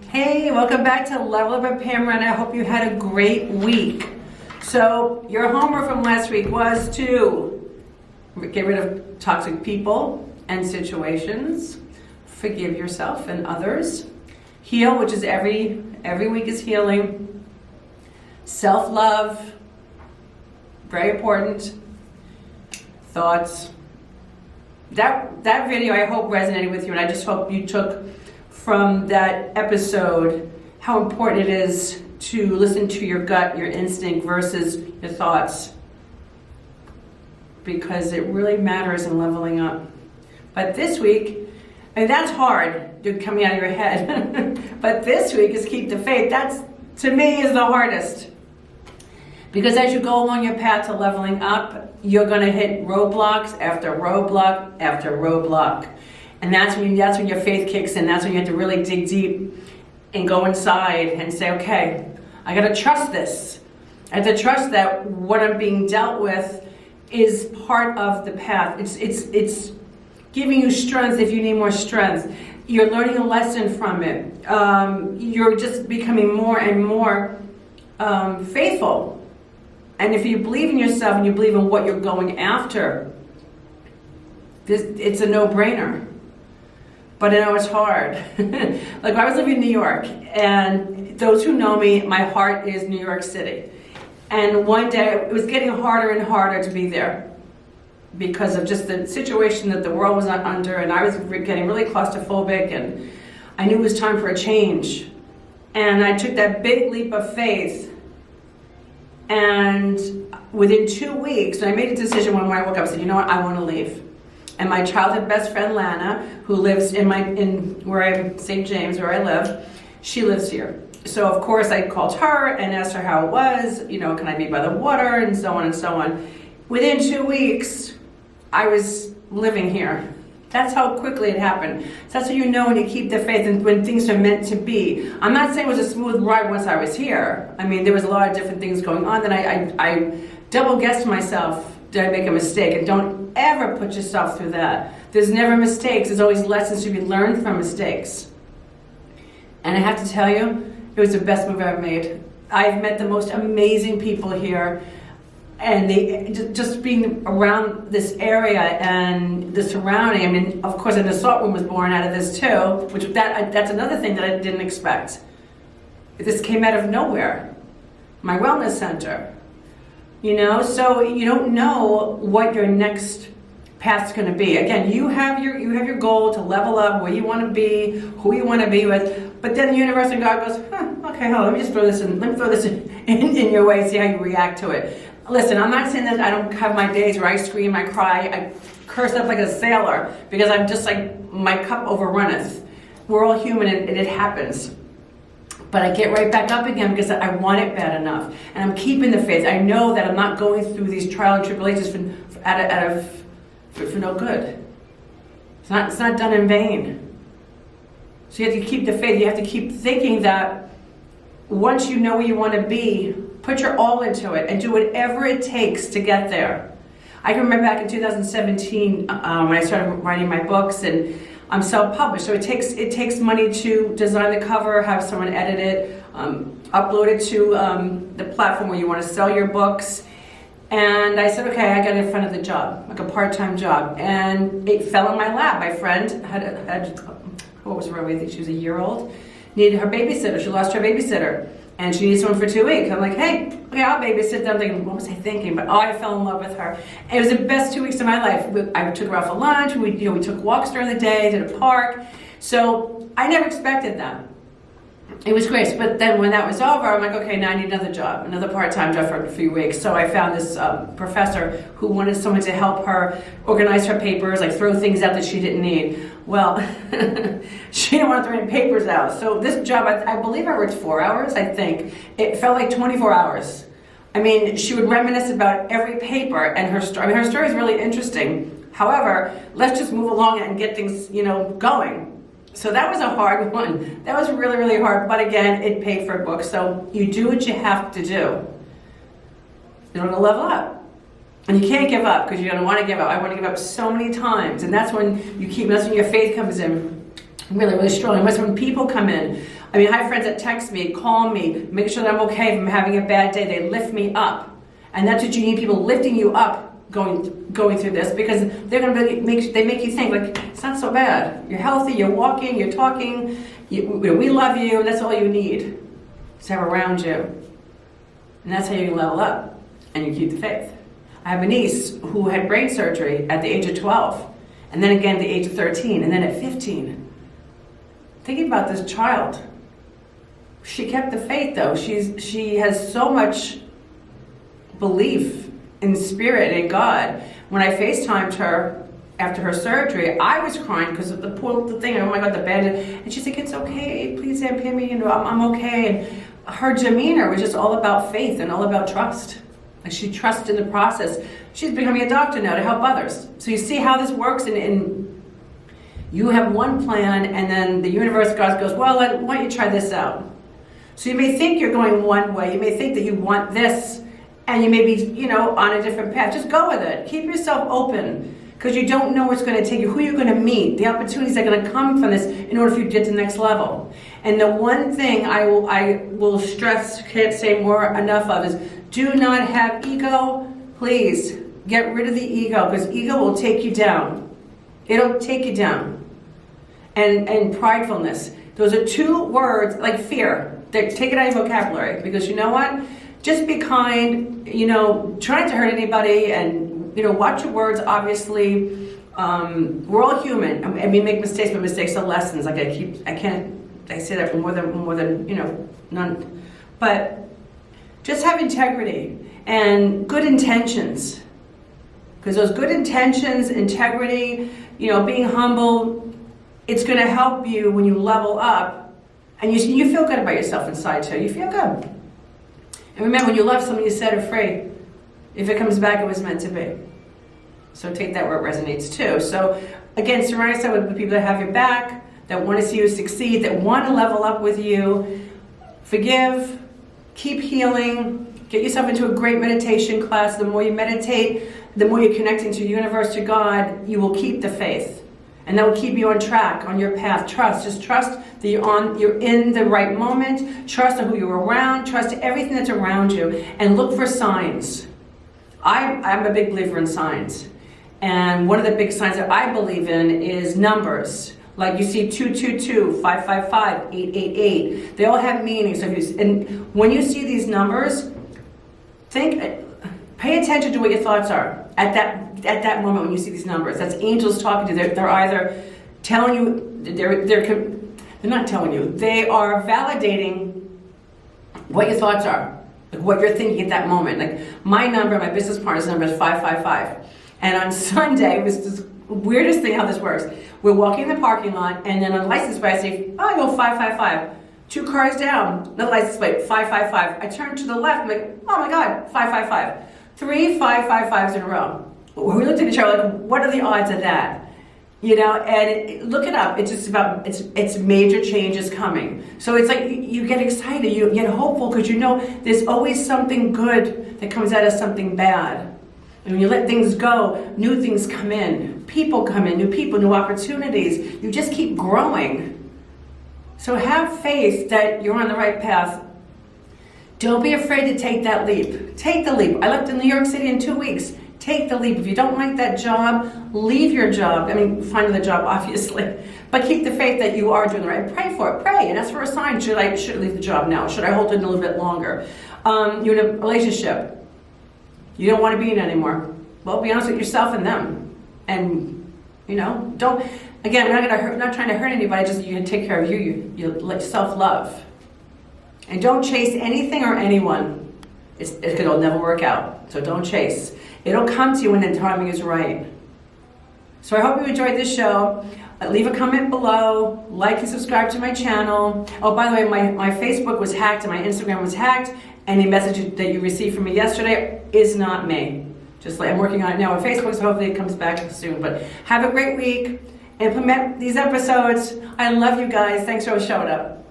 Hey, welcome back to Level Up with Pamela, and I hope you had a great week. So, your homework from last week was to get rid of toxic people and situations, forgive yourself and others, heal, which is every week is healing, self-love, very important, thoughts. That video I hope resonated with you, and I just hope you took from that episode how important it is to listen to your gut, your instinct versus your thoughts, because it really matters in leveling up. But this week, and that's hard, coming out of your head, but this week is keep the faith. That's, to me, is the hardest. Because as you go along your path to leveling up, you're gonna hit roadblocks after roadblock after roadblock. And that's when your faith kicks in. That's when you have to really dig deep and go inside and say, okay, I gotta trust this. I have to trust that what I'm being dealt with is part of the path. It's giving you strength if you need more strength. You're learning a lesson from it. You're just becoming more and more faithful. And if you believe in yourself and you believe in what you're going after, it's a no-brainer. But I know it's hard. Like, I was living in New York, and those who know me, my heart is New York City. And one day, it was getting harder and harder to be there because of just the situation that the world was under, and I was getting really claustrophobic, and I knew it was time for a change. And I took that big leap of faith, and within 2 weeks, I made a decision when I woke up, I said, you know what, I want to leave. And my childhood best friend, Lana, who lives in St. James, where I live, she lives here. So of course I called her and asked her how it was, you know, can I be by the water, and so on and so on. Within 2 weeks, I was living here. That's how quickly it happened. So that's how you know when you keep the faith and when things are meant to be. I'm not saying it was a smooth ride once I was here. I mean, there was a lot of different things going on that I double guessed myself. Did I make a mistake? And don't ever put yourself through that. There's never mistakes. There's always lessons to be learned from mistakes. And I have to tell you, it was the best move I've ever made. I've met the most amazing people here, and they just being around this area and the surrounding. I mean, of course, an assault room was born out of this too, which that's another thing that I didn't expect. This came out of nowhere. My wellness center. You know, so you don't know what your next path's going to be. Again, you have your goal to level up, where you want to be, who you want to be with. But then the universe and God goes, okay, hold on, let me just throw this in your way and see how you react to it. Listen, I'm not saying that I don't have my days where I scream, I cry, I curse up like a sailor because I'm just like, my cup overrunneth. We're all human, and it happens. But I get right back up again because I want it bad enough. And I'm keeping the faith. I know that I'm not going through these trials and tribulations for no good. It's not done in vain. So you have to keep the faith. You have to keep thinking that once you know where you want to be, put your all into it and do whatever it takes to get there. I can remember back in 2017 when I started writing my books, and I'm self-published, so it takes money to design the cover, have someone edit it, upload it to the platform where you want to sell your books. And I said, okay, I got to find another job, like a part-time job, and it fell in my lap. My friend had what was her age? I think she was a year old. Needed her babysitter. She lost her babysitter, and she needed someone for 2 weeks. I'm like, hey, okay, I'll babysit them. Thinking, what was I thinking? But I fell in love with her. It was the best 2 weeks of my life. I took her out for lunch. We took walks during the day to the park. So I never expected that. It was great. But then when that was over, I'm like, okay, now I need another job, another part-time job for a few weeks. So I found this professor who wanted someone to help her organize her papers, like throw things out that she didn't need. Well, she didn't want to throw any papers out. So this job, I believe I worked 4 hours, I think. It felt like 24 hours. I mean, she would reminisce about every paper and her story. I mean, her story is really interesting. However, let's just move along and get things, going. So that was a hard one. That was really, really hard. But again, it paid for a book. So you do what you have to do in order to level up. And you can't give up because you're going to want to give up. I want to give up so many times. And that's when that's when your faith comes in. really, really strong. And when people come in, I mean, I have friends that text me, call me, make sure that I'm okay if I'm having a bad day. They lift me up. And that's what you need, people lifting you up going through this, because they're going to make you think, like, it's not so bad. You're healthy, you're walking, you're talking, we love you, and that's all you need to have around you. And that's how you level up and you keep the faith. I have a niece who had brain surgery at the age of 12, and then again at the age of 13, and then at 15. Thinking about this child, she kept the faith though. She has so much belief in spirit and in God. When I FaceTimed her after her surgery, I was crying because of the poor little thing. Oh my God, the bandage. And she's like, it's okay, please Aunt Pammy, I'm okay. And her demeanor was just all about faith and all about trust. Like, she trusts in the process. She's becoming a doctor now to help others. So you see how this works, and you have one plan, and then the universe, God goes, well, why don't you try this out? So you may think you're going one way, you may think that you want this, and you may be, on a different path. Just go with it. Keep yourself open, because you don't know what's going to take you, who you're going to meet, the opportunities that are going to come from this in order for you to get to the next level. And the one thing I will stress, can't say more enough of, is do not have ego. Please get rid of the ego, because ego will take you down. It'll take you down. And pridefulness. Those are two words, like fear. Take it out of your vocabulary, because you know what? Just be kind, try not to hurt anybody, and watch your words. Obviously, we're all human, and we make mistakes, but mistakes are lessons. Like I say that for more than none. But just have integrity and good intentions, because those good intentions, integrity, being humble, it's going to help you when you level up, and you feel good about yourself inside too. You feel good. And remember, when you love someone, you set it free. If it comes back, it was meant to be. So take that where it resonates too. So again, surround yourself with the people that have your back, that want to see you succeed, that want to level up with you. Forgive, keep healing, get yourself into a great meditation class. The more you meditate, the more you're connecting to the universe, to God, you will keep the faith. And that will keep you on track, on your path. Just trust that you're in the right moment. Trust on who you're around. Trust everything that's around you, and look for signs. I'm a big believer in signs. And one of the big signs that I believe in is numbers. Like you see 222, 555, 888. They all have meaning. And when you see these numbers, pay attention to what your thoughts are at that moment when you see these numbers. That's angels talking to you. They're either telling you, they're not telling you, they are validating what your thoughts are, like what you're thinking at that moment. Like my business partner's number is 555. And on Sunday, it was this weirdest thing how this works. We're walking in the parking lot, and then on the license plate, I say, I go 555. 2 cars down, the license plate, 555. I turn to the left, I'm like, oh my God, 555. 3 555s in a row. We looked at each other like, what are the odds of that? And look it up. It's just about, it's major changes coming. So it's like you get excited, you get hopeful, because there's always something good that comes out of something bad. And when you let things go, new things come in. People come in, new people, new opportunities. You just keep growing. So have faith that you're on the right path. Don't be afraid to take that leap. Take the leap. I left in New York City in 2 weeks. Take the leap. If you don't like that job, leave your job. Find another job, obviously. But keep the faith that you are doing the right. Pray for it. Pray and ask for a sign. Should I leave the job now? Should I hold it a little bit longer? You're in a relationship. You don't want to be in it anymore. Well, be honest with yourself and them. And, don't, again, we're not trying to hurt anybody, just you can take care of you. You self-love. And don't chase anything or anyone. It'll never work out. So don't chase. It'll come to you when the timing is right. So I hope you enjoyed this show. Leave a comment below. Like and subscribe to my channel. Oh, by the way, my Facebook was hacked and my Instagram was hacked. Any message that you received from me yesterday is not me. Just like I'm working on it now on Facebook, so hopefully it comes back soon. But have a great week. Implement these episodes. I love you guys. Thanks for showing up.